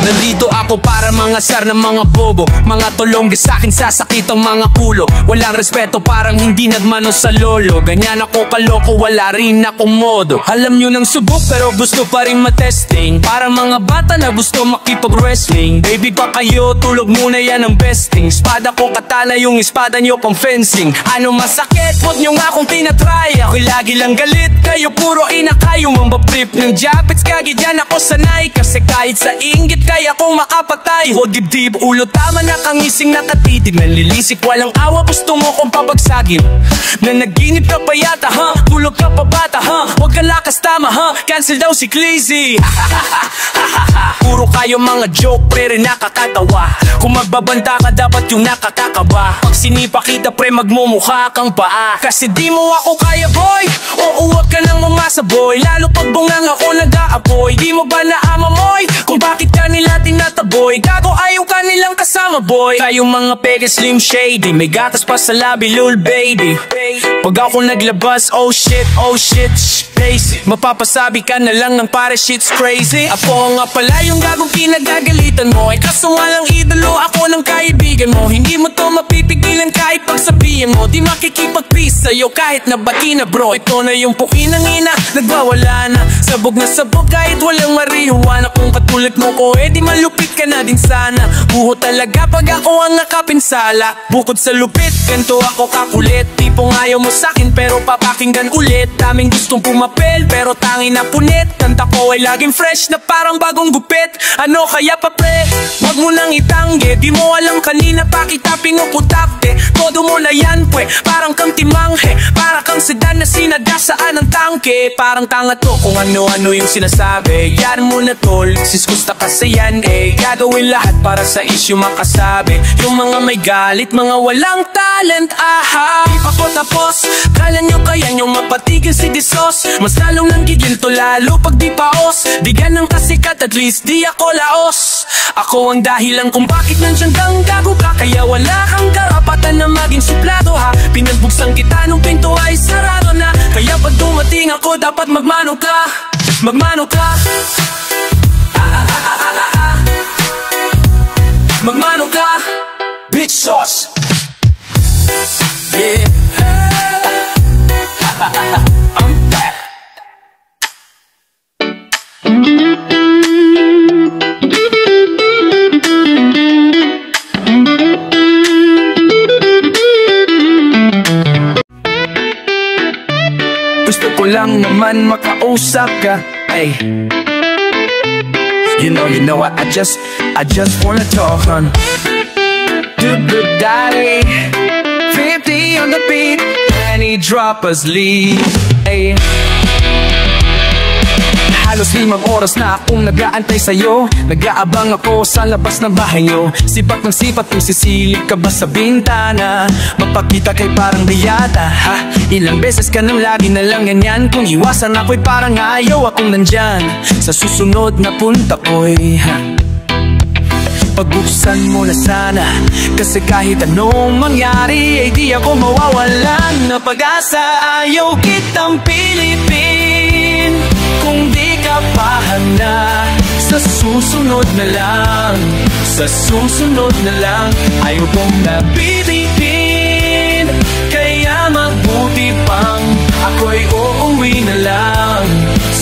Nandito ako para mga sar ng mga bobo, mga tulong di sa'kin sasakit ang mga kulo. Walang respeto parang hindi nagmano sa lolo. Ganyan ako kaloko, wala rin akong modo. Alam nyo nang subok pero gusto pa rin matesting. Parang mga bata na gusto makipag-wrestling. Baby pa kayo, tulog muna yan ang besting. Espada ko katana, yung espada nyo pang fencing. Ano masakit? Huwag nyo nga akong tinatry. Ako'y lagi lang galit, kayo puro inakayo. Mambaprip ng japets, kagi dyan ako sanay. Kasi kahit sa inggit kaya kong makapatay. Ho dibdib, ulo tama na kangising nakatitig. Nanlilisik, walang awa, gusto mo kong pabagsagin. Na naginip ka pa yata, ha? Tulog ka pa bata, ha? Huwag ka lakas tama, ha? Cancel daw si Clizzy. Puro kayo mga joke, pre rin nakakatawa. Kung magbabanta ka, dapat yung nakakakaba. Pag sinipa kita, pre, magmumukha kang paa. Kasi di mo ako kaya, boy. O huwag ka nang umasa, boy. Lalo pag bungang ako nag-aapoy. Di mo ba naamamoy kung bakit ka nila tinataboy? Gago ayaw ka nilang kasama, boy. Kayong mga peke slim shady, may gatas pa sa labi, lul baby. Pag ako naglabas, oh shit, basic. Mapapasabi ka na lang ng pare shit's crazy. Ako nga pala yung gagong kinagagalitan mo. Ay kaso walang idolo, ako ng kaibigan mo. Hindi mo to mapipigilan kahit pagsabihin mo. Di makikipag-peace sa'yo kahit nabati na bro. Ito na yung puki ng ina, nagwawala na. Sabog na sabog kahit walang marihuana. Kung katulad mo ko, di malupit ka na din sana. Buho talaga pag ako ang nakapinsala. Bukod sa lupit, ganto ako kakulit. Tipong ayaw mo sa'kin pero papakinggan ulit. Daming gustong pumapel pero tangi na punit. Kanta ko ay laging fresh na parang bagong gupit. Ano kaya pa pre? Wag mo nang itangge. Di mo alam kanina pa kita pinuputakte. Todo mo na yan pwe, parang kang timanghe. Para kang sedan na sinadasaan ng tangke. Parang tanga to kung ano-ano yung sinasabi. Yan mo na tol, siskusta kasi yan eh. Gagawin lahat para sa issue makasabi. Yung mga may galit, mga walang talent, aha. Di pa ko tapos, kala nyo kaya nyo mapatigil si Disos. Mas lalong nang gigil to lalo pag di paos. Di ganang kasikat, at least di ako laos. Ako ang dahilan kung bakit nandiyan kang gago ka. Kaya wala kang karapatan na maging suplado ha. Pinagbuksan kita nung pinto ay sarado na. Kaya pag dumating ako dapat magmano ka. Magmano ka. Magmano ka. Bitch sauce. Yeah. I'm back. Gusto ko lang naman makausap ka, ay. You know, I just wanna talk on. Good daddy, 50 on the beat, penny droppers lead, ay. Halos 5 oras na akong nag-aantay sa'yo. Nag-aabang ako sa labas ng bahay nyo. Sipat ng sipat kung sisilip ka ba sa bintana. Mapakita kay parang biyata ha? Ilang beses ka nang lagi na lang ganyan. Kung iwasan ako'y parang ayaw akong nandyan. Sa susunod na punta ko'y ha? Pagbuksan mo na sana. Kasi kahit anong mangyari ay di ako mawawalan na pag-asa. Ayaw kitang pilipin kung di ka pa handa. Sa susunod na lang, sa susunod na lang. Ayaw kong nabibigin, kaya mabuti pang ako'y uuwi na lang.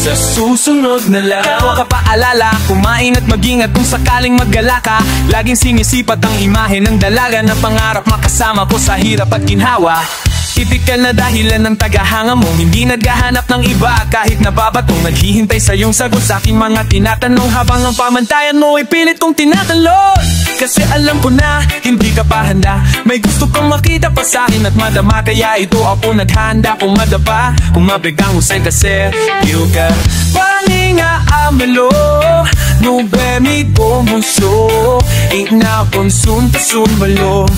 Sa susunod na lang. Kaya ka paalala, kumain at mag-ingat kung sakaling maggala ka. Laging sinisipat ang imahe ng dalaga na pangarap makasama ko sa hirap at ginhawa. Tipikal na dahilan ng tagahanga mo. Hindi naghahanap ng iba kahit nababatong. Naghihintay sa iyong sagot sa aking mga tinatanong. Habang ang pamantayan mo ay pilit kong tinatalon. Kasi alam ko na hindi ka pa handa. May gusto kang makita pa sa akin at madama. Kaya ito ako naghanda kung madapa. Kung mabigang husay kasi you ka paninga amelo. No be mi pomoso. Ain't na konsunta sunbalo.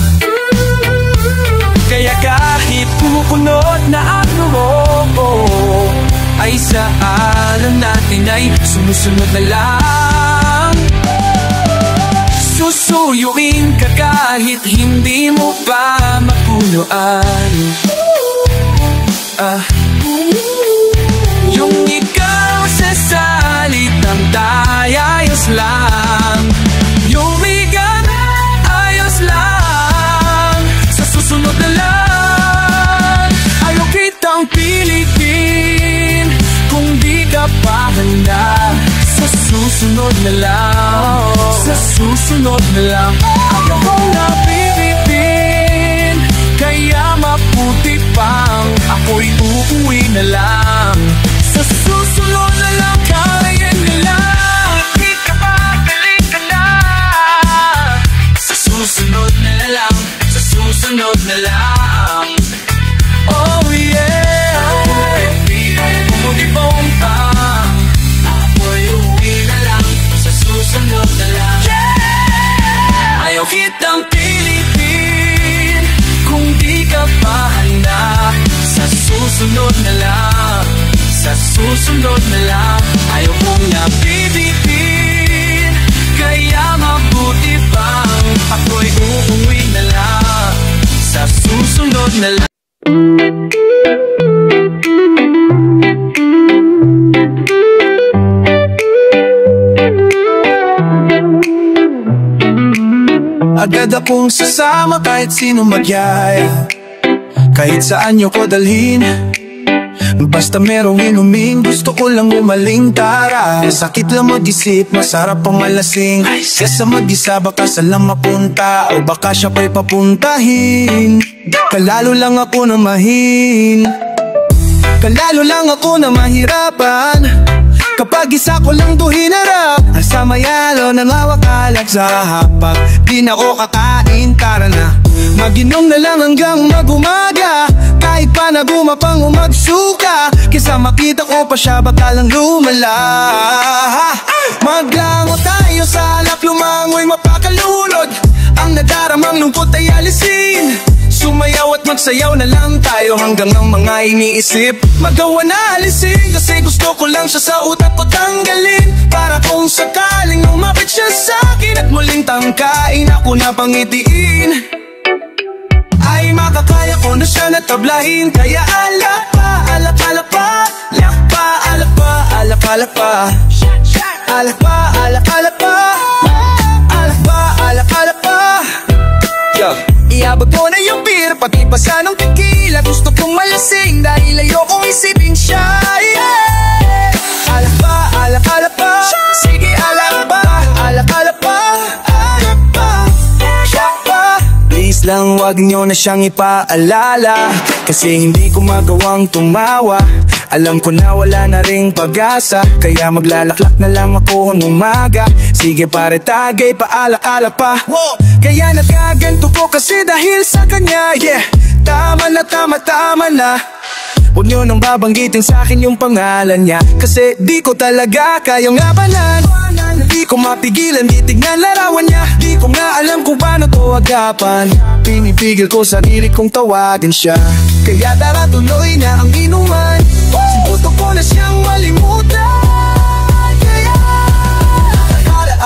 Kaya kahit pumupunod na ano mo ay sa alam natin ay sumusunod na lang. Susuyuin ka kahit hindi mo pa mapunuan. Yung ikaw sa salitang tayo ayos lang, yung bigat ayos lang. Sa susunod na lang, ayaw kitang pilitin kung di ka pa handa. Sa susunod na lang, sa susunod na lang, ayaw kong napipipin. Kaya maputi pang ako'y uuwi na lang. Sa susunod na lang, kaya na lang. Di ka pa, galing ka na. Sa susunod na lang, sa susunod na lang. Oh yeah, pumuti pong pang ako'y uuwi na lang. Sa susunod na lang, ayaw kitang pilitin kung di ka pa handa. Sa susunod na lang, sa susunod na lang, ayaw kong napipitin. Kaya mabuti pang ako'y uuwi na lang. Sa susunod na lang. Agad akong sasama kahit sino magyaya, kahit saan nyo ko dalhin. Basta merong inumin, gusto ko lang umaling. Tara, sakit lang mag-isip, masarap pang malasing. Kesa mag-isa, baka saan lang mapunta, o baka siya pa'y papuntahin. Kalalo lang ako na kalalo lang ako na mahirapan. Kapag isa ko lang to hinarap, sa mayalo ng awakalat sa hapak. Di na ako kakain, tara na mag-inom na lang hanggang mag-umaga. Kahit pa nagumapang umagsuka, kesa makita ko pa siya baka lang lumala. Maglango tayo sa alap, lumangoy mapakalunod. Ang nadaramang lungkot ay alisin. Sumayaw at magsayaw na lang tayo hanggang ang mga iniisip magawa na alisin. Kasi gusto ko lang siya sa utak ko tanggalin, para kung sakaling umapit siya sa'kin at muling tangkain, ako na pangitiin. Ay makakaya ko na siya natablahin. Kaya alak pa, alak, alak pa, alak pa, alak pa, alak, alak pa, alak pa, alak, alak pa, alak pa, alak, alak pa. Iabot ko na yung beer, pati pa sa ng tequila. Gusto kong malasing dahil ayokong isipin siya, yeah. Alak pa, alak, alak pa, sige alak pa, alak, alak pa, alak pa, alak pa. Please lang wag nyo na siyang ipaalala, kasi hindi ko magawang tumawa. Alam ko na wala na ring pag-asa, kaya maglalaklak na lang ako ng umaga. Sige pare tagay, paalak-alak pa. Kaya nagkaganto ko kasi dahil sa kanya, yeah. Tama na, tama, tama na. Huwag nyo nang babanggitin sa'kin yung pangalan niya, kasi di ko talaga kayang labanan. Di ko mapigilan, di tignan larawan niya. Di ko nga alam kung paano to agapan. Pinipigil ko sarili kong tawagin siya, kaya tara tuloy na ang inuman. Sinuto ko na siyang malimutan. Kaya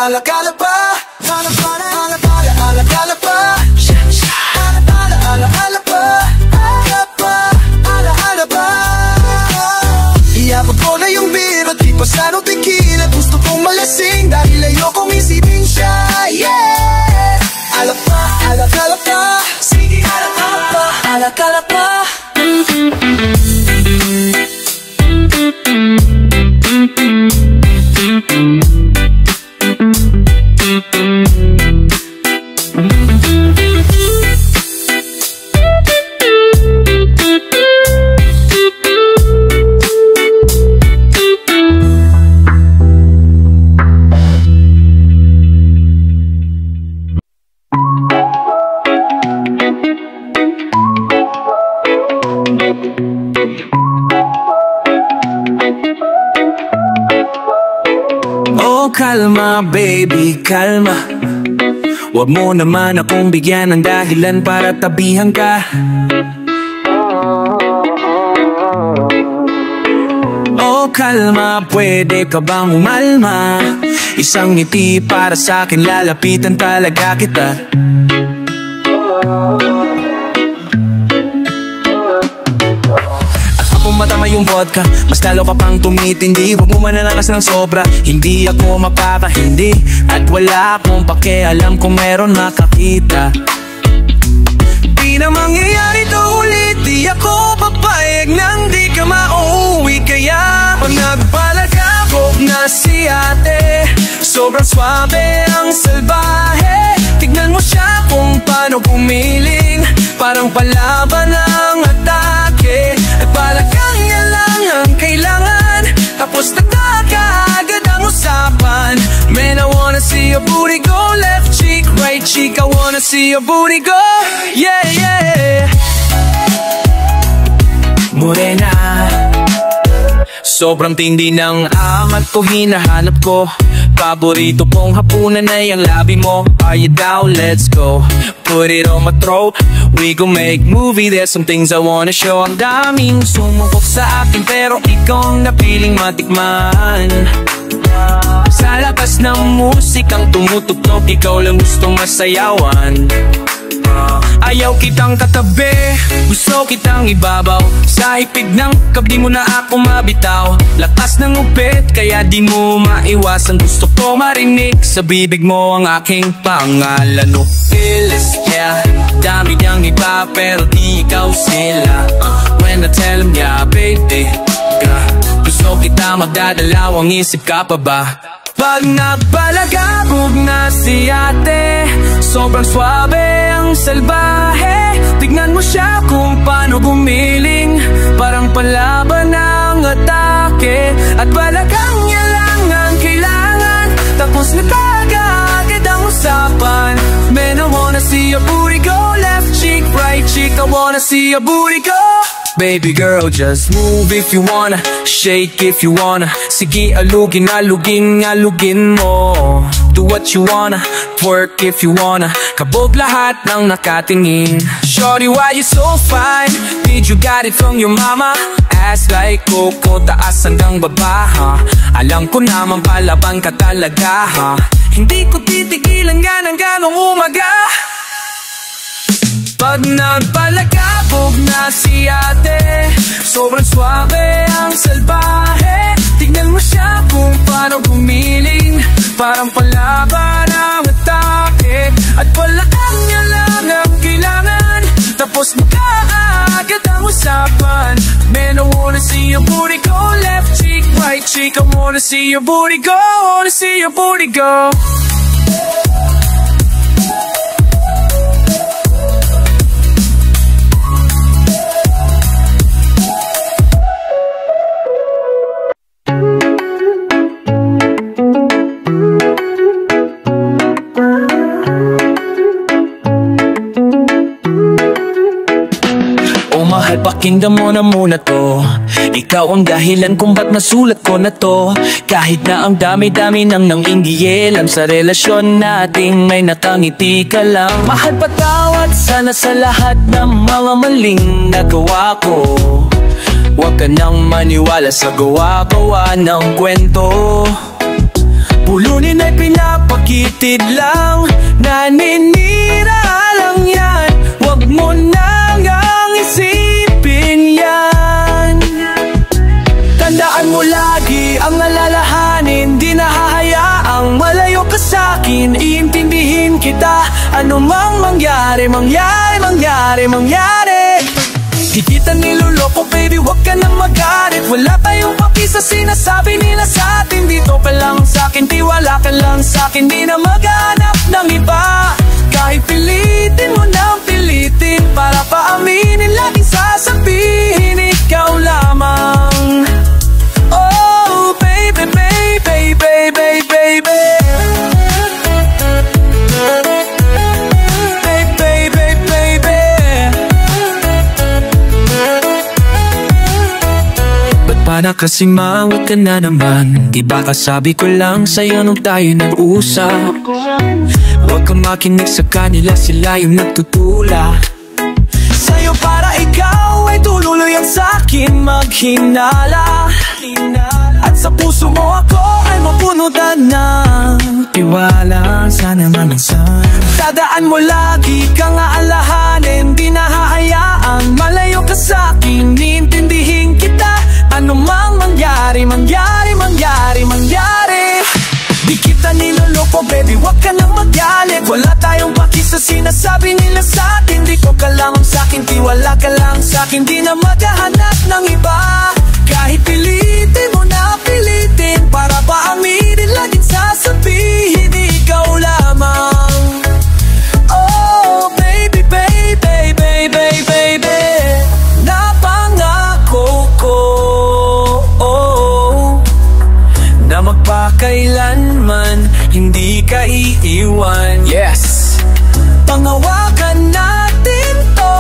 alak-alak pa, alak-alak pa, alak-alak pa, alak-alak pa, alak-alak pa. Iabot ko na yung beer at di pa sa ng tequila. Gusto kong malasing dahil ayokong isipin siya, yeah. Alak pa, alak-alak pa, sige alak-alak pa, alak-alak pa. Kalma baby, kalma. Huwag mo naman akong bigyan ng dahilan para tabihan ka. Oh kalma, pwede ka bang umalma? Isang ngiti para sa'kin, lalapitan talaga kita. Matama yung vodka, mas lalo ka pang tumitindi. Huwag mo manalakas ng sobra, hindi ako mapapahindi. At wala akong pakialam kung meron makakita. Di na mangyayari to ulit, di ako papayag nang di ka mauwi. Kaya pag nagpalagabog na si ate, sobrang swabe ang salbahe. Tignan mo siya kung paano pumiling, parang palaban ang atake. At palakang niya lang ang kailangan, tapos nagkakaagad ang usapan. Man, I wanna see your booty go left cheek, right cheek. I wanna see your booty go, yeah, yeah. Morena, sobrang tindi ng amat ko, hinahanap ko. Paborito kong hapunan ay ang labi mo. Are you down? Let's go. Put it on my throat. We gon' make movie. There's some things I wanna show. Ang daming sumubok sa akin, pero ikaw ang napiling matikman. Sa labas ng musikang tumutugtog, ikaw lang gustong masayawan. Ayaw kitang katabi, gusto kitang ibabaw. Sa hipig ng kabdi mo na ako mabitaw. Lakas ng upit, kaya di mo maiwasan. Gusto ko marinig sa bibig mo ang aking pangalan. No feelings, yeah. Dami niyang iba, pero di ikaw sila. When I tell them, yeah, baby, gusto kita magdadalaw, ang isip ka pa ba? Pag nagpalagabog na si ate, sobrang swabe ang salbahe. Tignan mo siya kung paano gumiling, parang palaban ang atake. At palakang niya lang ang kailangan, tapos nagkakaagad ang usapan. Man, I wanna see your booty go left cheek, right cheek. I wanna see your booty go. Baby girl, just move if you wanna, shake if you wanna. Sige, alugin, alugin, alugin mo. Do what you wanna, twerk if you wanna. Kabog lahat ng nakatingin. Shorty, why you so fine? Did you got it from your mama? Ass like Coco, taas hanggang baba, ha? Alam ko naman palaban ka talaga, ha? Hindi ko titigilan nga ng ganong umaga. Pag nagpalagabog na si ate, sobrang swabe ang salbahe. Tignan mo siya kung paano gumiling, parang palaban ang atake. At palakang niya lang ang kailangan, tapos magkaagad ang usapan. Man, I wanna see your booty go left cheek, right cheek. I wanna see your booty go, wanna see your booty go. Pakinggan mo na muna to. Ikaw ang dahilan kung ba't nasulat ko na to. Kahit na ang dami-dami nang nangingiyelam sa relasyon nating may nakangiti ka lang. Mahal, patawad sana sa lahat ng mga maling nagawa ko. Huwag ka nang maniwala sa gawa-gawa ng kwento. Pulunin ay pinapakitid lang, naninira lang yan. Huwag mo nang ang isipin yan. Tandaan mo lagi ang alalahanin, di nahahayaang malayo ka sa'kin. Iintindihin kita, ano mang mangyari, mangyari, mangyari, mangyari. Di kita niloloko, baby, huwag ka nang magalit. Wala tayong paki sa sinasabi nila sa atin. Dito ka lang sa'kin, tiwala ka lang sa'kin. Di na maghanap ng iba. Kahit pilitin mo nang pilitin, para paaminin laging sasabihin ikaw lamang. Oh, baby, baby, baby, baby. Para kasing mawag ka na naman, di ba kasabi ko lang sa'yo nung tayo nag-usap? Huwag kang makinig sa kanila, sila yung nagtutula sa'yo para ikaw ay tululoy ang sa'kin maghinala. At Sa puso mo ako ay mapunutan ng tiwala. Sana manisan dadaan mo lagi kang aalahanin. Di na hahayaan malayo ka sa'kin. Niintindihin kita ano mang mangyari, mangyari, mangyari, mangyari. Di kita niloloko baby, wag ka nang magalit. Wala tayong paki sa sinasabi nila sa'tin. Di ko kailangan sa'kin, tiwala ka lang sa'kin. Di na maghahanap ng iba. Kahit pilitin mo na pilitin, para pa aminin laging sasabihin ikaw lamang. Oh baby, baby, baby, baby, napangako ko na magpakailanman hindi ka iiwan. Yes! Pangawakan natin to,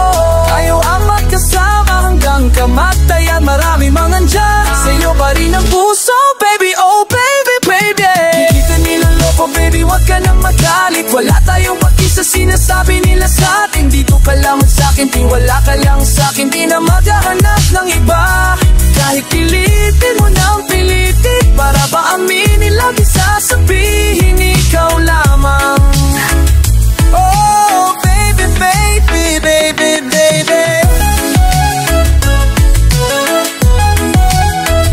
tayo ang magkasama hanggang kamatayan. Marami mang andyan, sa'yo pa rin ang puso baby. Oh baby, baby, di kita niloloko baby, wag ka nang magalit. Wala tayong paki sa sinasabi nila sa'tin. Dito ka lang sa'kin, tiwala ka lang sa'kin. Di na maghahanap ng iba. Kahit pilitin mo nang pilitin, para ba aminin lagi sasabihin ikaw lamang. Oh baby, baby, baby, baby,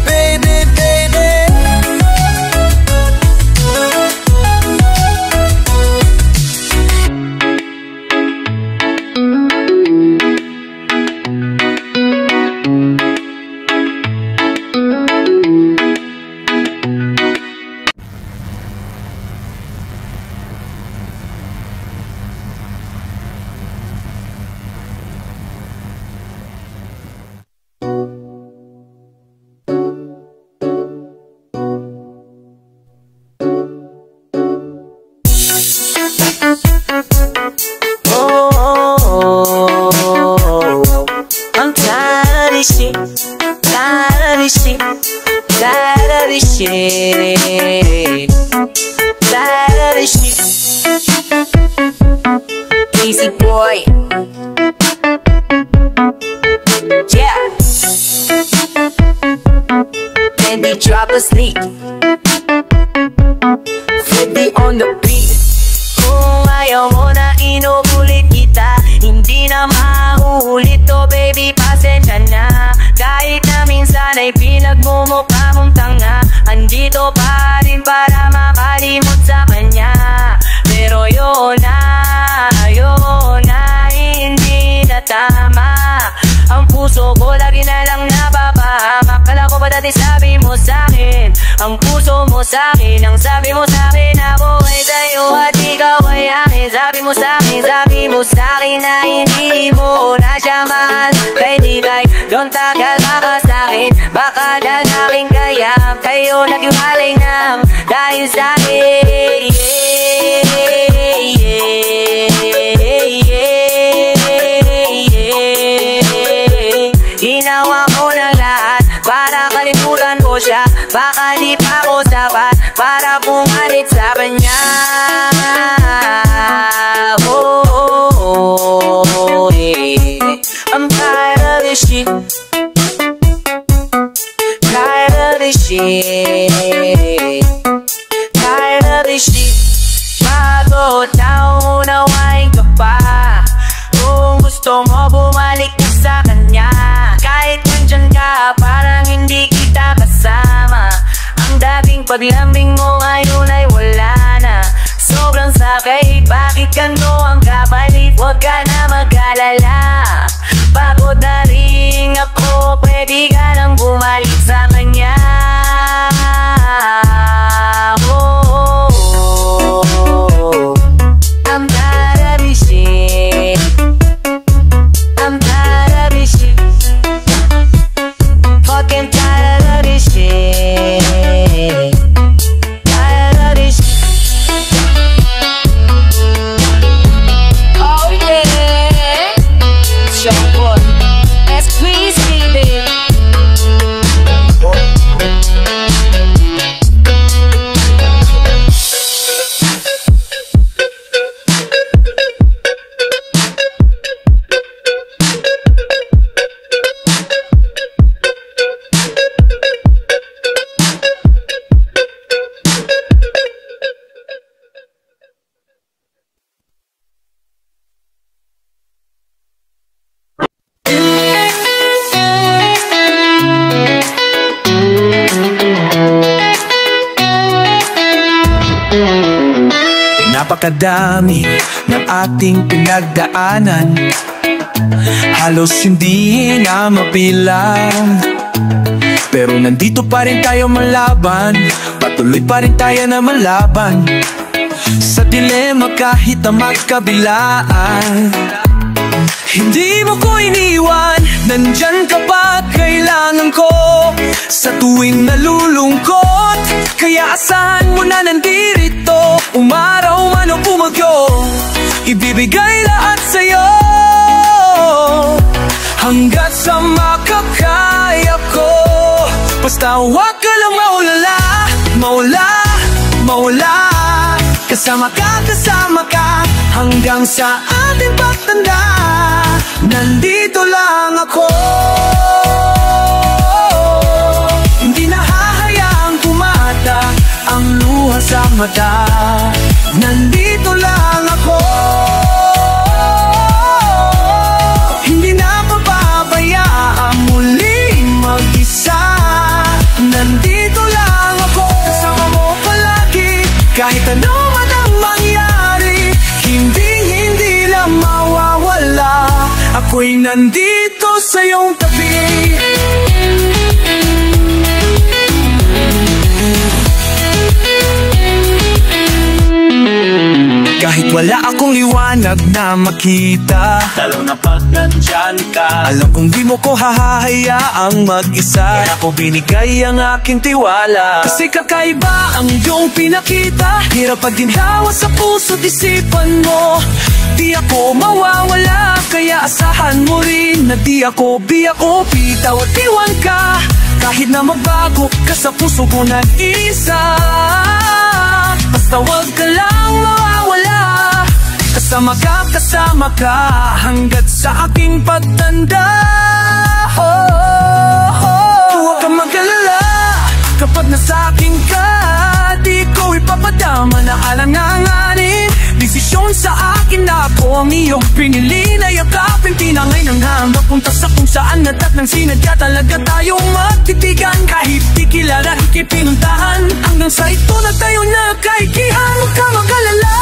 baby, baby. I'm tired of this shit, tired of this shit, tired of this shit, tired of this shit. Easy boy, yeah. Then they drop a sneak, 50 on the beat. Kung ayaw mo na inuulit kita, hindi na mahuhulit to baby, pasensya na. Kahit na minsan ay pinagmumukha mong tanga, andito pa rin para makalimot sa kanya. Pero yun na hindi na tama. Ang puso ko lagi na lang napapahamak. Kala ko ba dati sabi mo sa'kin, ang puso mo sa'kin, ang sabi mo sa'kin ako ay sa'yo at ikaw ay akin. Sabi mo sa'kin na hindi mo na siya mahal. Kaya di like, don't tagal ka sa'kin. Baka lalaki kaya kayo nag-iwalay na dahil sa'kin. Ginawa ko na lahat para kalimutan ko siya. Baka di pa ako sapat para pumalit sa kanya. Oh, yeah. I'm tired of this shit, tired of this shit, tired of this shit. Bago tao unawain ka pa, kung gusto mo bumalik ka sa kanya. Kahit nandyan ka parang hindi kita kasama, ang dating paglambing mo ngayon ay wala na. Sobrang sakit, bakit ganito ang kapalit? Huwag ka na mag-alala, pagod na rin ako, pwede ka nang bumalik sa kanya. I'm tired of this shit, I'm tired of this shit, fucking tired of this shit, tired of this shit. Oh yeah, it's your boy, that's Squeezy, baby. dami ng ating pinagdaanan, halos hindi na mabilang. Pero nandito pa rin tayo malaban, patuloy pa rin tayo na malaban sa dilema kahit na magkabilaan. Hindi mo ko iniwan, nandyan ka pa, kailangan ko sa tuwing nalulungkot. Kaya asahan mo na nandirito, umaraw man o bumagyo, ibibigay lahat sa'yo hanggat sa makakaya ko. Basta huwag ka lang maulala, maula, maula. Kasama ka hanggang sa ating pagtanda. Nandito lang ako, hindi na hahayaang kumata ang luha sa mata. Nandito lang ako, hindi na pababayaan muling mag-isa. Nandito lang ako, kasama mo palagi kahit ano man ang mangyari. Hindi lang mawawala, ako'y nandito sa iyong tabi. Kahit wala akong liwanag na makita, lalo na pag nandyan ka, alam kong di mo ko hahayaang mag-isa. Kaya ko binigay ang aking tiwala, kasi kakaiba ang iyong pinakita. Hirap pagdinhawa sa puso't isipan mo, di ako mawawala. Kaya asahan mo rin na di ako bitaw at iwan ka. Kahit na magbago ka sa puso ko ng isa, basta wag ka lang mawawala. Kasama ka hanggat sa aking pagtanda. Huwag kang mag-alala kapag nasa akin ka, di ko ipapadama na alanganganin. Desisyon sa akin na ako ang iyong pinili na yakapin. Tinangay ng hanggang punta sa kung saan at nang sinadya talaga tayong magtitigan. Kahit di kilala ikipinuntahan, hanggang sa ito na tayo nagkaikihan. Huwag ka mag-alala,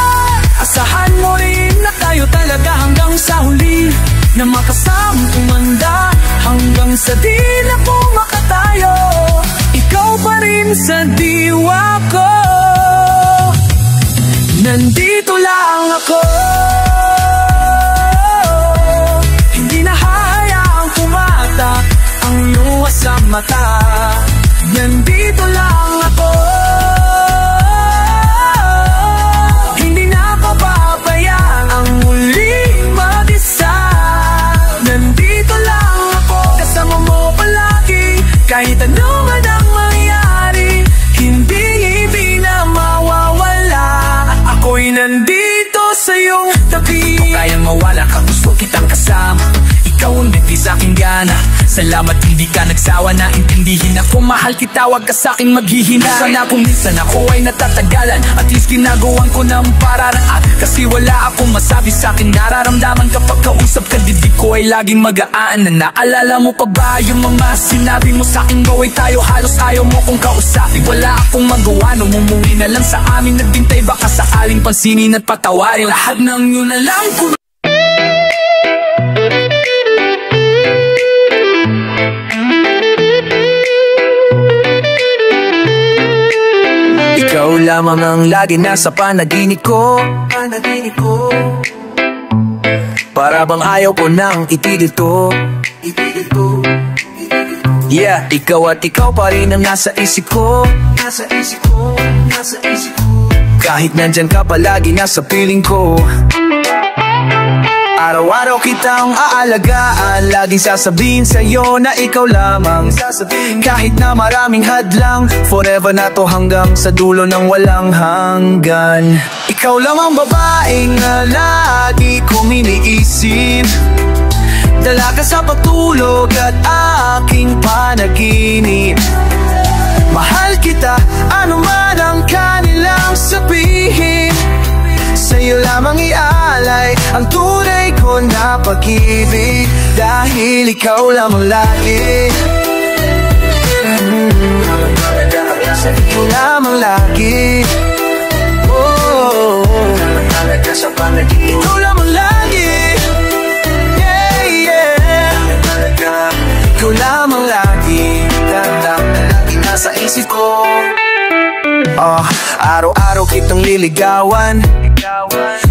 asahan mo rin na tayo talaga hanggang sa huli, na makasamang tumanda hanggang sa di na po makatayo. Ikaw pa rin sa diwa ko, nandito lang ako. Hindi na hahayaang kumata ang luha sa mata. Nandito lang ako, hindi na pababayaan ang muling mag-isa. Nandito lang ako, kasama mo palagi kahit ano man ang mangyari. Hindi na mawawala, ako'y nandito sa iyong tabi. Kung kayang mawala ka, gusto kitang kasama. Ikaw ang hindi sa aking gana. Salamat hindi ka nagsawa na intindihin ako. Mahal kita, wag ka sa aking maghihina. Sana kung minsan ako ay natatagalan, at least ginagawan ko ng pararaan. Kasi wala akong masabi sa akin nararamdaman. Kapag kausap ka, didig ko ay laging mag-aan. Na naalala mo pa ba yung mga sinabi mo sa akin? Gawin tayo, halos ayaw mo kong kausapin. Wala akong magawa, nung umuwi na lang sa amin. Nagbintay baka sakaling pansinin at patawarin. Lahat ng yun na lang ko. Ikaw lamang ang lagi nasa panaginip ko, para bang ayaw ko nang itigil to. Yeah, ikaw at ikaw pa rin ang nasa isip ko, kahit nandyan ka palagi nasa piling ko. Araw-araw kitang aalagaan, laging sasabihin sa'yo na ikaw lamang. Kahit na maraming hadlang, forever na to hanggang sa dulo ng walang hanggan. Ikaw lang ang babaeng lagi kong iniisip, dala ka sa pagtulog at aking panaginip. Mahal kita, ano man ang kanilang sabihin, sa'yo lamang ialay ang tunay ko na pag-ibig. Dahil ikaw lamang lagi, ikaw lamang lagi. Oh, sa panaginip. Ikaw lamang lagi, yeah, yeah. Ikaw lamang lagi, tandang na lagi nasa isip ko. Araw-araw kitang liligawan,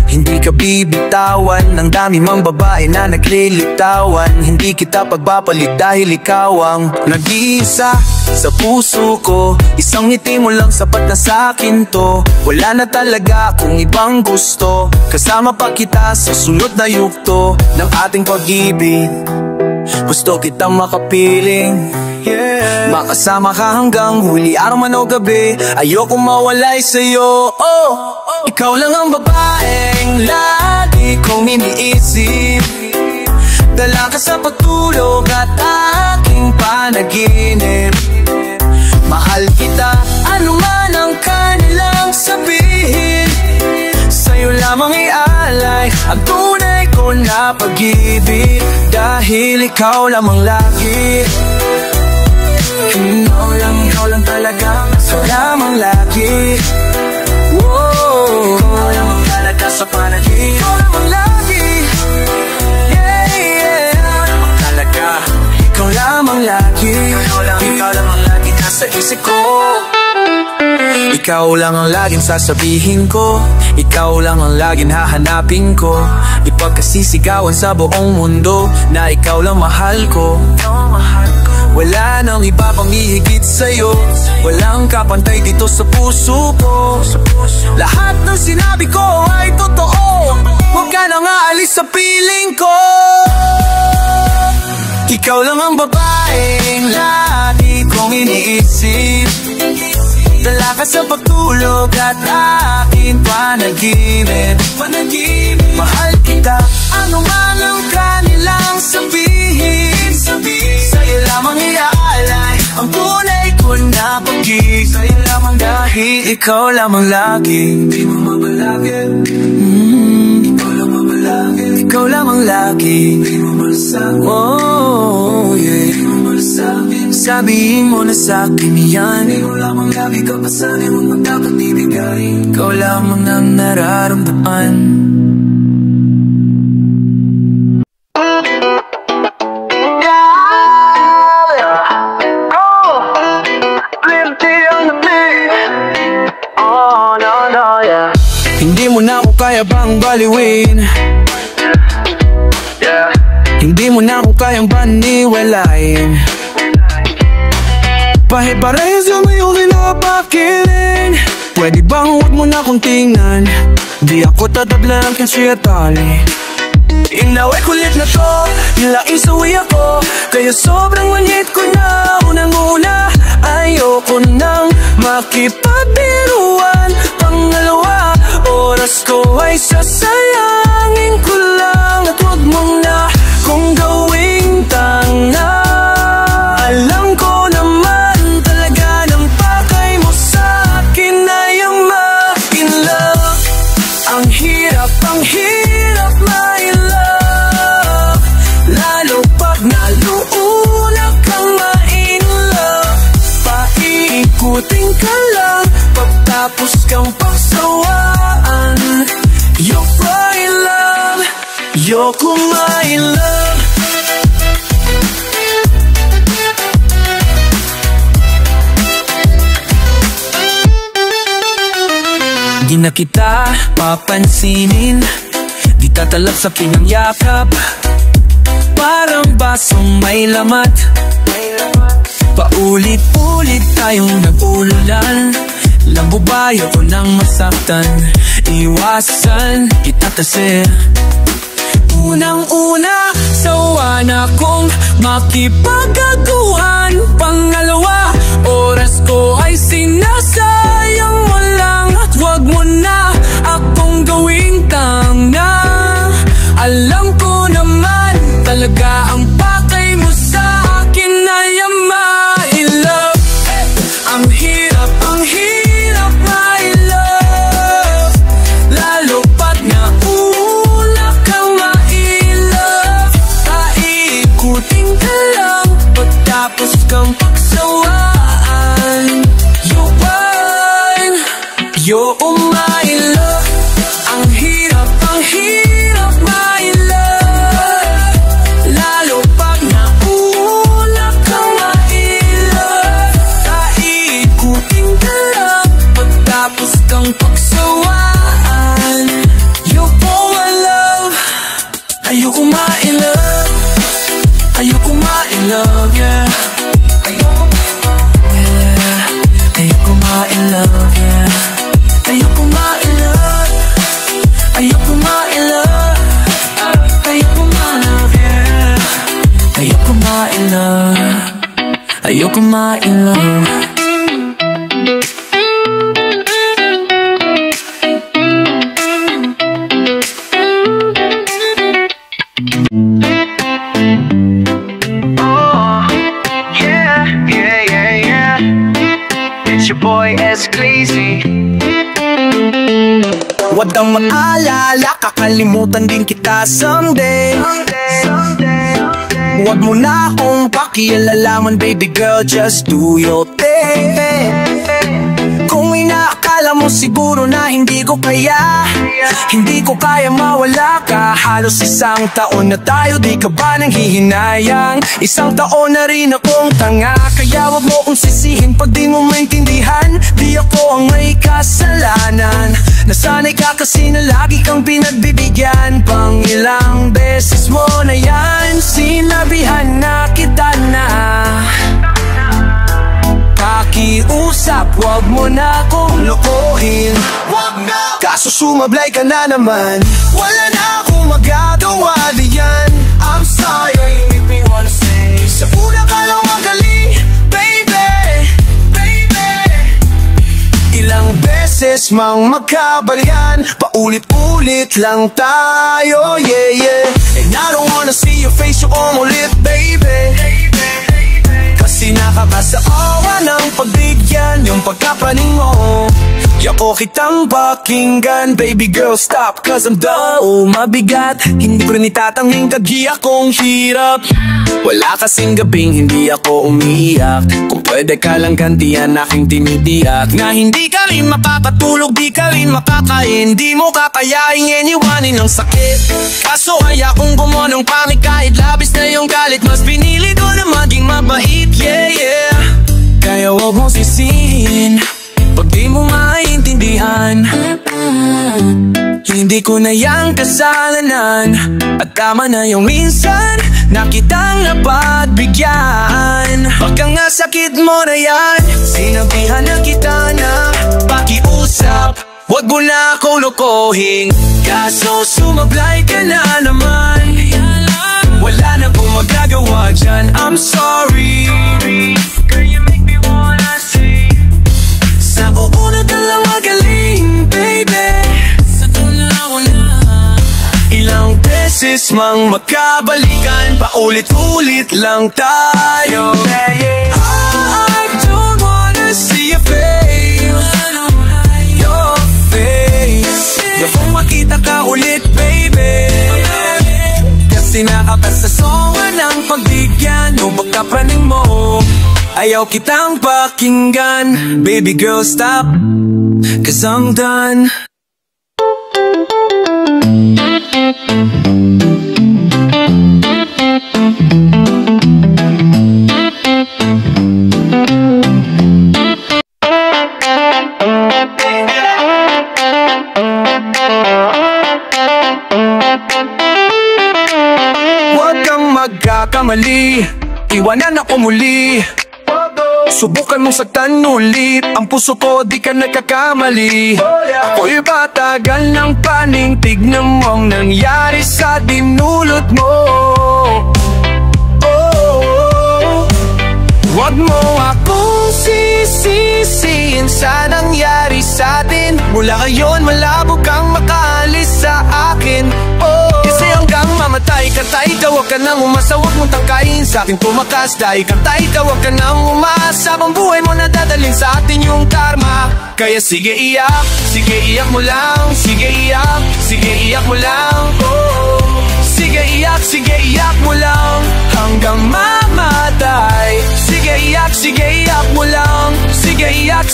hindi ka bibitawan ng dami mang babae na naglilitawan. Hindi kita pagpapalit dahil ikaw ang nag-iisa sa puso ko. Isang ngiti mo lang sapat na sa'kin to. Wala na talaga akong ibang gusto. Kasama pa kita sa sunod na yugto ng ating pag-ibig. Gusto kitang makapiling, yeah. Makasama ka hanggang huli, araw man o gabi. Ayokong mawalay sa'yo, oh. Ikaw lang ang babaeng lagi kong iniisip. Dala ka sa pagtulog at aking panaginip. Mahal kita, ano man ang kanilang sabihin. Sa'yo lamang ialay ang tunay ko na pag-ibig. Dahil ikaw lamang lagi, ikaw lang talaga, ikaw lamang lagi. Whoa, ikaw lamang talaga sa panaginip. Ikaw lamang lagi, yeah, yeah. Ikaw lamang talaga, ikaw lamang lagi. Ikaw lamang lagi nasa isip ko. Ikaw lang ang laging sasabihin ko, ikaw lang ang laging hahanapin ko. Ipagkasisigawan sa buong mundo na ikaw lang mahal ko. Wala nang iba pang ihigit sa'yo, walang kapantay dito sa puso ko. Lahat ng sinabi ko ay totoo, huwag ka nang aalis sa piling ko. Ikaw lang ang babaeng lagi kong iniisip. Dala ka sa pagtulog at aking panaginip. Mahal kita, ano man ang kanilang sabihin. Sa'yo lamang iaalay ang tunay ko na pag-ibig. Sa'yo lamang dahil ikaw lamang lagi. Di mo mabalagi, ikaw lang mabalagi. Ikaw lamang lagi, di mo malasabi. Oh yeah, di mo malasabi. Sabihin mo na sa'kin yan. Ikaw lamang lagi, kapasanin mo nang dapat ibigay. Ikaw lamang nang nararamdaman. Hindi mo na ako kaya bang baliwin, hindi mo na ako kayang paniwalain. Pare-parehas yung iyong pinapakilin. Pwede bang huwag mo na akong tingnan? Di ako tatablan kasi atali. Inaway kulit na to, nilaing sawi ako. Kaya sobrang manhit ko na. Unang-una, ayoko nang makipagbiruan. Pangalawa, oras ko ay sasayangin ko lang. At huwag mong na kung gawing tanga. Alam ko naman talaga ng pakay mo sa'kin ay ang ma-in love. Ang hirap ma-in-love, lalo pag naluula kang ma-in love. Paiikutin ka lang, pagtapos kang pagsawaan. You're in love, yoko ma-in love. Di na kita papansinin, di tatalab sa pinang yakap. Parang basong may lamat, paulit-ulit tayong nag-ululan. Lambo ba ayoko nang masaktan, iwasan kita kasi. Unang-una, sawa na kong makipagaguhan. Pangalawa, oras ko ay sinasayang mo lang. At wag mo na akong gawing tanga. Alam ko naman talaga ang pakay mo sa akin ay ang ma-in love. Ang hirap ma-in love, lalo pat nauna kang ma-in love. Paiikutin ka lang, pagtapos kang pagsawaan. You're my love, ang hirap Ayoko ma-in-love, yeah. Ayoko ma-in-love, yeah. Ayoko ma-in-love. Ayoko ma-in-love. Ayoko ma-love, yeah. Ayoko ma-in-love. Ayoko ma-in-love. Boy is crazy. Huwag kang maalala, kakalimutan din kita someday. Huwag mo na akong pakialalaman, baby girl, just do your thing. Kung inaakala mo siguro na hindi ko kaya, hindi ko kaya mawala ka. Halos isang taon na tayo, di ka ba nang hihinayang? Isang taon na rin akong tanga, kaya wag mo kong sisihin pag di mo maintindihan. Di ako ang may kasalanan, nasanay ka kasi na lagi kang pinagbibigyan. Pang ilang beses mo na yan, sinabihan na kita na pakiusap, wag mo na akong lokohin. Wag na! Kaso sumablay ka na naman, wala na akong magagawa diyan. I'm sorry, you make me wanna say, sa una ka lang magaling, baby, baby. Ilang beses mang magkabalian, paulit-ulit lang tayo, yeah, yeah. And I don't wanna see your face, yung umulit, baby. Kasi nakakasaawa ng pagbigyan, yung pagkapaning mo. Yako kitang pakinggan, baby girl stop, cause I'm done. Oh, mabigat, hindi ko rin itatanging kagiya kong hirap. Wala kasing gabing hindi ako umiiyak. Kung pwede ka lang gantihan aking tinitiyak, na hindi ka rin makakatulog, di ka rin makakain, di mo kakayain iwanin ng sakit. Kaso kaya kung gumawa ng pangit, kahit labis na yung galit, mas pinili ko na maging mabait, yeah, yeah. Kaya huwag mong sisihin pag di mo maintindihan. Hindi ko na yang kasalanan, at tama na yung minsan na kitang napagbigyan. Baka nga sakit mo na yan, sinabihan na kita na pakiusap, wag mo na akong lokohin. Kaso sumablay ka na naman, wala na kong magagawa dyan. I'm sorry, girl, you make me wanna say, sa una ka lang magaling, baby. Sa tuna ako na ilang beses mang magkabalikan, paulit-ulit lang tayo, yeah. I don't wanna see your face, your face. Yung makita ka ulit, baby, kasi nakakasasawa ng pagbigyan, yung pagkapaning mo. Ayaw kitang pakinggan, baby girl stop, cause I'm done. Huwag kang magkakamali, iwanan ako muli. Subukan mong saktan ulit ang puso ko, di ka nagkakamali. Ako'y patagal ng paning, tignan mo ang nangyari sa dinulot mo. Huwag mo akong sisisihin sa nangyari sa atin. Mula ngayon malabo kang makaalis sa akin. Kasi hanggang mamatay ka tayo, huwag ka nang umasa, huwag mong tangkain sa ating tumakas. Dahil ka tayo, huwag ka nang umasa, ang buhay mo na dadalhin sa atin yung karma. Kaya sige iyak mo lang, sige iyak mo lang, oh. Sige iyak mo lang, hanggang mamatay. Sige iyak mo lang, sige iyak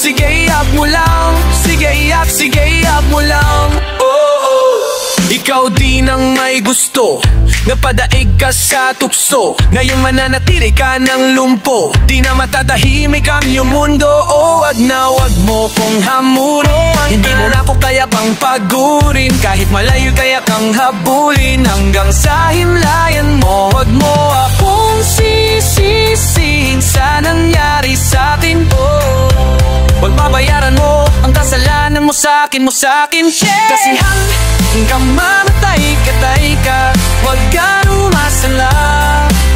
mo lang, sige iyak mo lang, oh, oh. Ikaw din ang may gusto, napadaig ka sa tukso. Ngayon mananatili ka ng lumpo, di na matatahimik ang iyong mundo. O wag na wag mo kong hamuron, hindi mo na po kaya pang pagurin. Kahit malayo kaya kang habulin, hanggang sa himlayan mo. Wag mo akong sisisihin sa nangyari sa atin, wag babayaran mo ang kasalanan mo sa akin, yeah. Kasi hanggang mamatay ka, wag ka lumasala,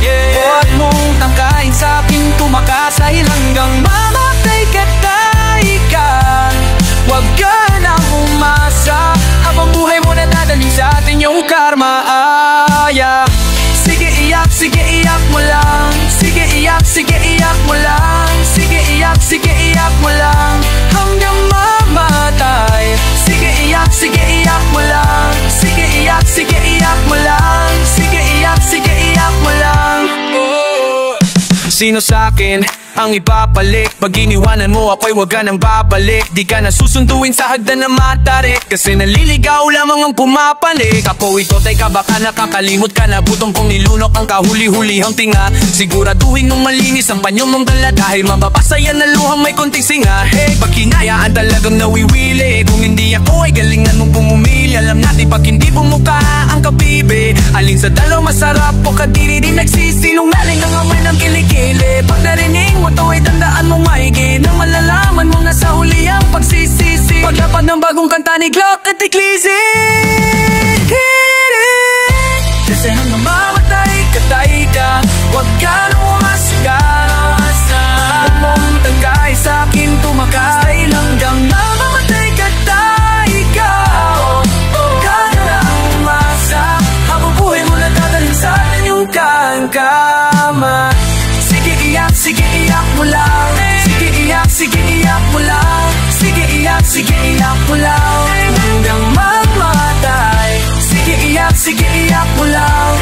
yeah. Huwag mong tangkain sa akin tumakas, dahil hanggang mamatay ka, wag ka na umasa. Habang buhay mo na dadaling sa atin yung karma, yeah. Sige iyak mo lang. Sige iyak mo lang. Sige iyak mo lang. Hanggang mamatay. Sige iyak mo lang. Sige iyak mo lang. Sige iyak mo lang. Sino sa'kin ang ipapalik? Pag iniwanan mo ako'y wag ka nang babalik. Di ka na susunduin sa hagdan na matarik, kasi naliligaw lamang ang pumapanik. Ako ito, teka baka nakakalimot ka na. Butong kong nilunok ang kahuli-hulihang tinga. Siguraduhin mong malinis ang panyo mong dala, dahil mababasaya na luhang may konting singa. Hey, pag hinayaan talagang nawiwili, kung hindi ako ay galingan mong pumumili. Alam natin pag hindi bumuka ang kabibe, alin sa dalaw masarap o kadiri di nagsisinungaling ang amoy ng kilikili. Pag narinig mo to ay tandaan mong maigi, nang malalaman mong nasa huli ang pagsisisi. Pagdapat ng bagong kanta ni Glock at Ecclesi, kasi hanggang mamatay ka, wag ka na umasgas. Huwag mong tangkay sa akin tumakas, dahil hanggang mamatay ka, wag ka na umasa. Habang buhay mo na dadaling sa atin yung kama. Sige iyak mo lang. Sige iyak mo lang. Sige iyak mo lang. Hanggang mamatay. Sige iyak mo lang.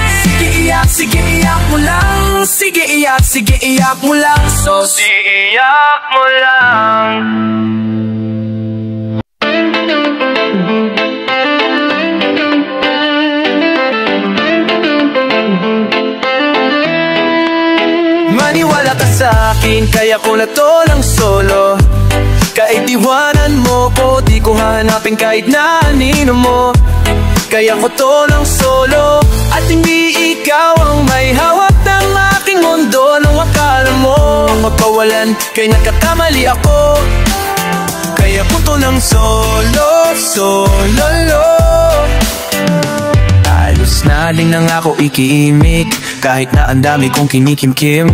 Sige iyak mo lang. Sige iyak mo lang. So iyak mo lang. Maniwala ka sa'kin, kaya ko na to lang solo. Kahit iwanan mo ko, di ko hanapin kahit na anino mo. Kaya ko to lang solo, at hindi ikaw ang may hawak ng aking mundo. Nung akala mo magpawalan, kay nagkakamali ako. Kaya ko to lang solo. Halos na din nang ako ikiimik, kahit na ang dami kong kinikimkim.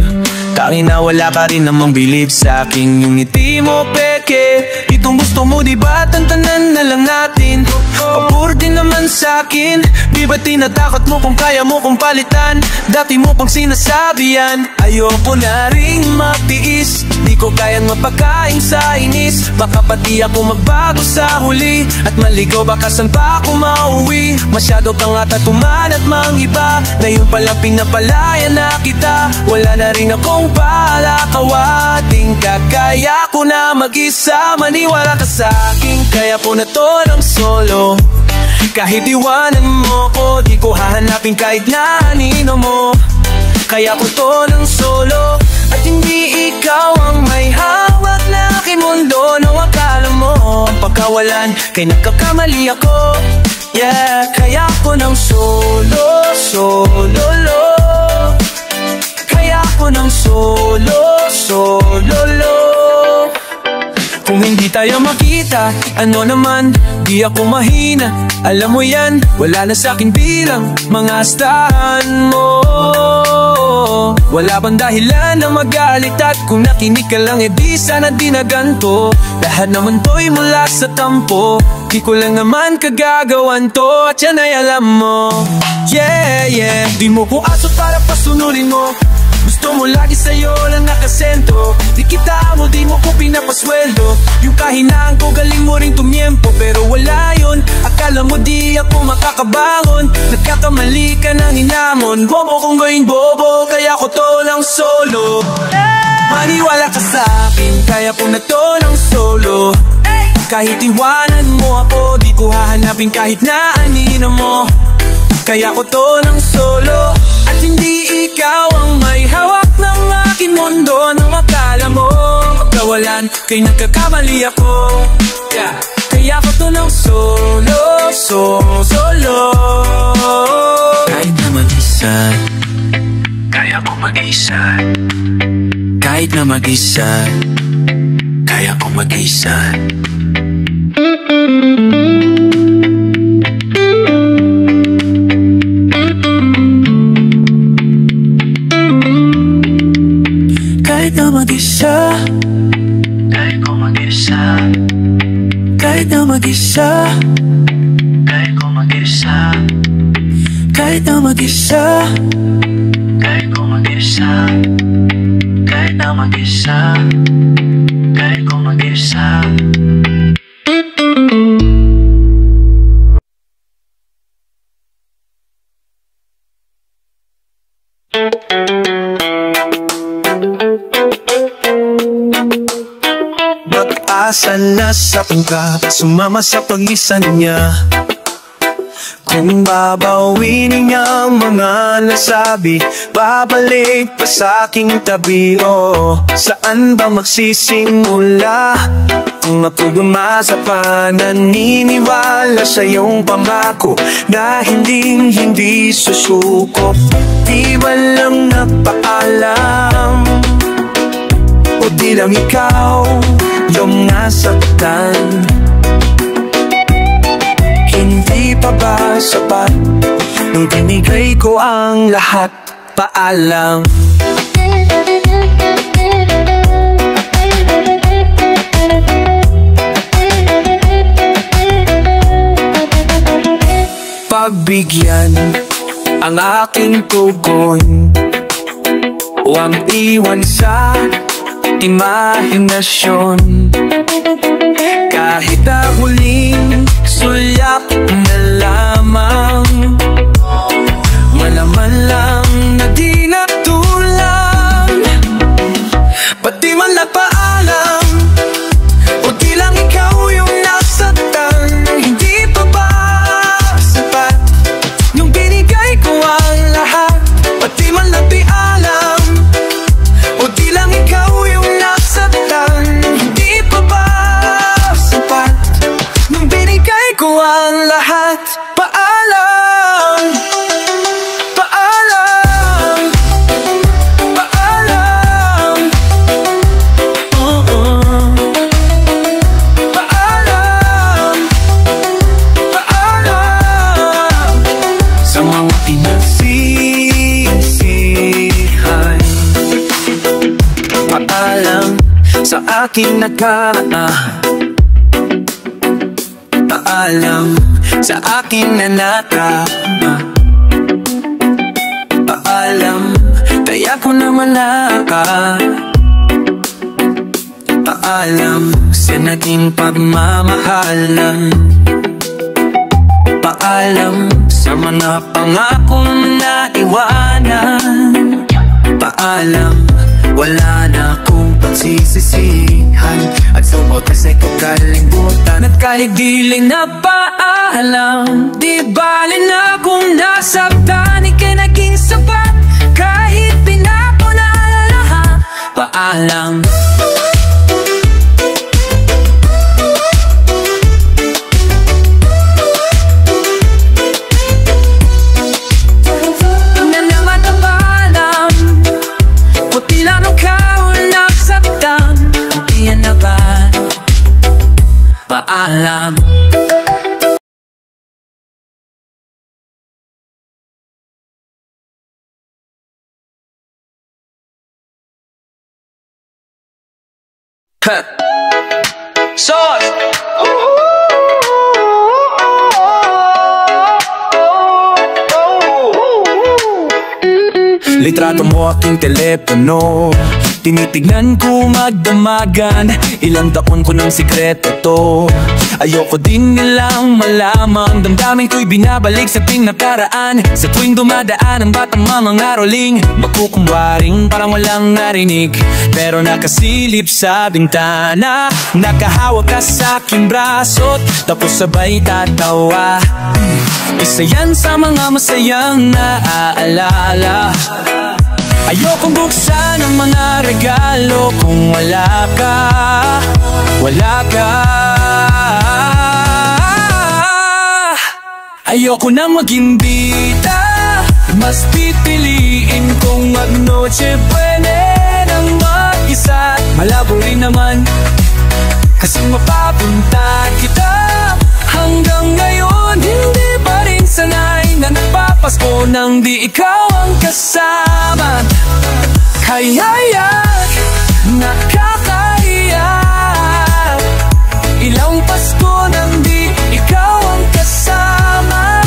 Tangin na wala ka rin namang believe sa'kin. Yung ngiti mo peke, itong gusto mo diba tantanan na lang natin. Pabor din naman sa'kin, di ba tinatakot mo kung kaya mo kong palitan? Dati mo pang sinasabi yan. Ayoko na rin magtiis, di ko kayang mapakain sa inis. Baka pati ako magbago sa huli, at maligaw baka saan pa ako mauwi. Masyado kang at tuman at mang iba, ngayon pala pinapalaya na kita. Wala na rin akong bahala, kawating ka. Kaya ko na mag-isa, maniwala ka sa'kin. Kaya po na to ng solo. Kahit iwanan mo ko, di ko hahanapin kahit na anino mo. Kaya ko to ng solo, at hindi ikaw ang may hawak na aking mundo. Nung akala mo ang pagkawalan, kay nagkakamali ako. Yeah, kaya ko ng solo. Kaya ko ng solo. Kung hindi tayo makita, ano naman, di ako mahina. Alam mo yan, wala na sa'kin bilang mga astahan mo. Wala bang dahilan na magalit, at kung nakinig ka lang di sana di na ganto. Lahat naman to'y mula sa tampo, di ko lang naman kagagawan to, at yan ay alam mo. Yeah, di mo ko aso para pasunurin mo. Gusto mo lagi sa'yo lang nakasentro. Di kita mo, di mo ko pinapasweldo. Yung kahinaan ko galing mo ring tumyempo, pero wala yun, akala mo di ako makakabangon. Nagkakamali ka ng hinamon, bobo kong gawing bobo, kaya ko to lang solo. Maniwala ka sa'kin, kaya ko na to lang solo. Kahit iwanan mo ako, di ko hahanapin kahit na anino mo. kaya ko to ng solo. At hindi ikaw ang may hawak ng aking mundo. Nang akala mo magkawalan, kay nagkakamali ako. Kaya ko to ng solo, solo. Kahit na mag-isa, kaya ko mag-isa. Kahit na mag-isa, kaya ko mag-isa. Kahit na mag-isa, kaya ko mag-isa. Kahit na mag-isa, kaya ko mag-isa. Kahit na mag-isa, kaya ko mag-isa. Kahit na mag-isa, kaya ko mag-isa. Mag-asa na sa pangkat, sumama sa pag-isa niya. Kung babawin niya ang mga nasabi, babalik pa sa aking tabi. Saan ba magsisimula? Kung ako gumasa pa, naniniwala sa iyong pangako na hindi susuko. Di ba lang nagpaalam? O di lang ikaw yung nasaktan? Hindi pa ba sapat nung binigay ko ang lahat? Paalam. Pagbigyan ang aking tugon, huwag iwan sa imahinasyon. Kahit na huling sulyap na lamang, malaman lang na di natulang. Pati man nagpaalam, o di lang ikaw yung nasaktan. Hindi pa ba sapat yung binigay ko ang lahat? Pati man nagpaalam, o di lang ikaw yung nasaktan. Hindi pa ba sapat nung binigay ko ang lahat? Paalam, paalam, paalam. Paalam, paalam. Sa mga pinagsisihan, paalam sa aking nagkaan. Paalam sa aking nanakama. Paalam, kaya ko na malaka. Paalam sa naging pagmamahalan. Paalam sa mga pangakong naiwanan. Paalam, wala na akong pagsisisihan. At sa oras ay kagalimutan. At kahit di na paalam, di bali na kung nasaktan. Ika'y naging sapat kahit pinapuna lahat. Paalam. Paalam. Sos! Litrato mo aking telepono, tinitignan ko magdamagan. Ilang taon ko ng sikreto to, Ayoko din nilang malaman damdamin ko'y binabalik sa ting nakaraan. Sa tuwing dumadaan ang batang mga roling, magkukumwaring parang walang narinig, pero nakasilip sa bintana. Nakahawak ka sa aking braso, tapos sabay tatawa. Isa yan sa mga masayang naaalala. Ayokong buksan ang mga regalo kung wala ka, wala ka. Ayoko na mag-imbita, mas pipiliin kong mag-noche buena ng mag-isa. Malabo rin naman kasi mapapunta kita. Hanggang ngayon hindi pa rin sanay na nagpapasko nang di ikaw ang kasama. Kaya't nakakaiyak, ilang Pasko nang di ikaw ang kasama.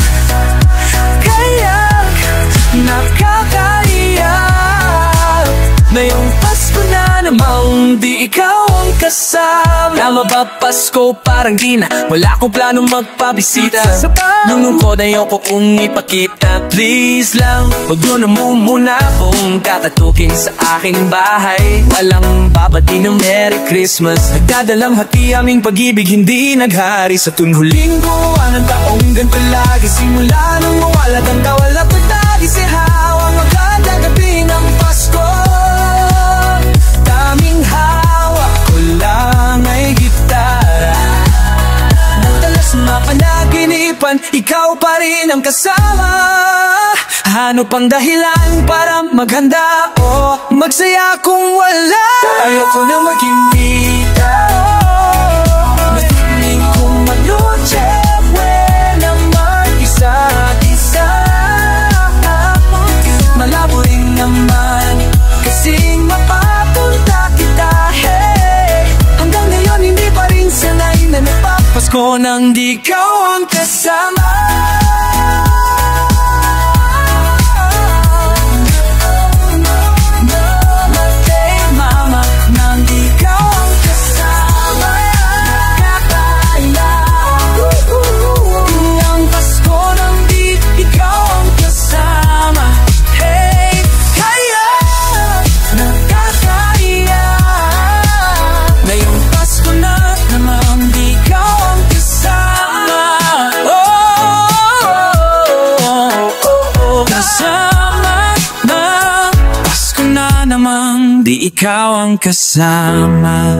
Kaya't nakakaiyak, ngayong Pasko na namang di ikaw ang kasama. Tama ba Pasko? Parang di na. Wala akong planong magpabisita. Nung lungkod ayoko kong ipakita. Please lang, huwag nyo na muna akong tatatukin sa aking bahay. Walang babati ng Merry Christmas. Nagdadalang hati aming pag-ibig, hindi naghari sa tunhuling buwan ng taong ganito lagi. Simula nung mawala ang kawala pagtagi si hawang magandang gabi ng Pasko. Daming hawak ko lang ay gitara, nagdalas mapanaginipan, ikaw pa rin ang kasama. Ano pang dahilan para maghanda o magsaya kung wala? Ayoko na mag-imbita, matuling kong mag-noche buena mag-isa-isa. Malabo rin naman kasing mapapunta kita. Hey, hanggang ngayon hindi pa rin sanay na nagpapasko nang di ikaw ang kasama. Di ikaw ang kasama.